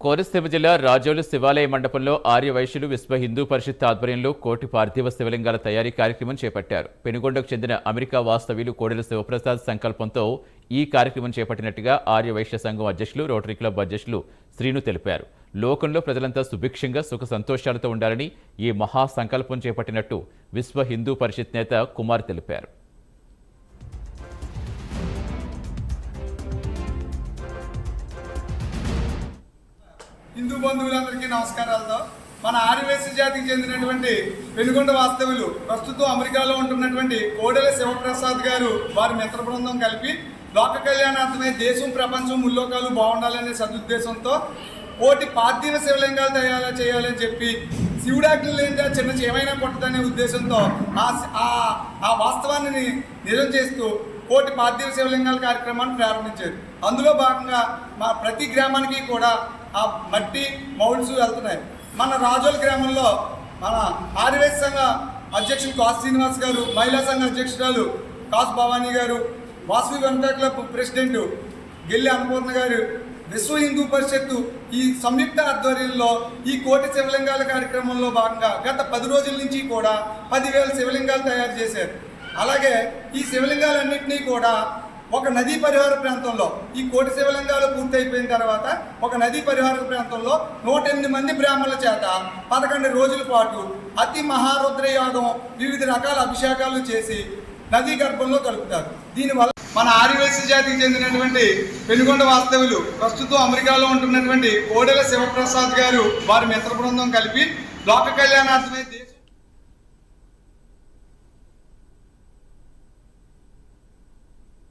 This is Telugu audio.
కోనసీమ జిల్లా రాజోలు శివాలయ మండపంలో ఆర్యవైశ్యులు విశ్వ హిందూ పరిషత్ ఆధ్వర్యంలో కోటి పార్థివ శివలింగాల తయారీ కార్యక్రమం చేపట్టారు. పెనుగొండకు చెందిన అమెరికా వాస్తవ్యులు కోడెల శివప్రసాద్ సంకల్పంతో ఈ కార్యక్రమం చేపట్టినట్టుగా ఆర్యవైశ్య సంఘం అధ్యక్షులు, రోటరీ క్లబ్ అధ్యక్షులు శ్రీను తెలిపారు. లోకంలో ప్రజలంతా సుభిక్షంగా సుఖ సంతోషాలతో ఉండాలని ఈ మహా సంకల్పం చేపట్టినట్టు విశ్వ హిందూ పరిషత్ నేత కుమార్ తెలిపారు. హిందూ బంధువులందరికీ నమస్కారాలతో మన ఆదివాసీ జాతికి చెందినటువంటి పెనుగొండ వాస్తవ్యులు ప్రస్తుతం అమెరికాలో ఉంటున్నటువంటి కోడెల శివప్రసాద్ గారు వారి మిత్ర బృందం కలిపి లోక కళ్యాణార్థమై దేశం ప్రపంచం ముల్లోకాలు బాగుండాలనే సదుద్దేశంతో కోటి పార్థివ శివలింగాలు తయారు చేయాలని చెప్పి శివుడాజ్ఞ లేనిదే చిన్న ఏమైనా కొట్టదనే ఉద్దేశంతో ఆ వాస్తవాన్ని నిజం చేస్తూ కోటి పార్థివ శివలింగాల కార్యక్రమాన్ని ప్రారంభించారు. అందులో భాగంగా మా ప్రతి గ్రామానికి కూడా ఆ మట్టి మౌల్డ్స్ వెళ్తున్నాయి. మన రాజోల్ గ్రామంలో మన ఆదివాసీ సంఘ అధ్యక్షులు కాసు శ్రీనివాస్ గారు, మహిళా సంఘ అధ్యక్షురాలు కాసు భవానీ గారు, వాసవి వనితా క్లబ్ ప్రెసిడెంట్ గెల్లి అన్నపూర్ణ గారు, విశ్వ హిందూ పరిషత్తు ఈ సంయుక్త ఆధ్వర్యంలో ఈ కోటి శివలింగాల కార్యక్రమంలో భాగంగా గత 10 రోజుల నుంచి కూడా 10,000 శివలింగాలు తయారు చేశారు. అలాగే ఈ శివలింగాలన్నింటినీ కూడా ఒక నదీ పరిహార ప్రాంతంలో ఈ కోటి శివలింగాలు పూర్తయిపోయిన తర్వాత ఒక నదీ పరిహార ప్రాంతంలో 108 మంది బ్రాహ్మణుల చేత 11 రోజుల పాటు అతి మహారుద్రయాగం వివిధ రకాల అభిషేకాలు చేసి నదీ గర్భంలో కలుపుతారు. దీనివల్ల మన ఆదివాసీ జాతికి చెందినటువంటి పెనుగొండ వాస్తవ్యులు ప్రస్తుతం అమెరికాలో ఉంటున్నటువంటి కోడెల శివప్రసాద్ గారు వారి మిత్ర బృందం కలిపి లోక కళ్యాణార్థమై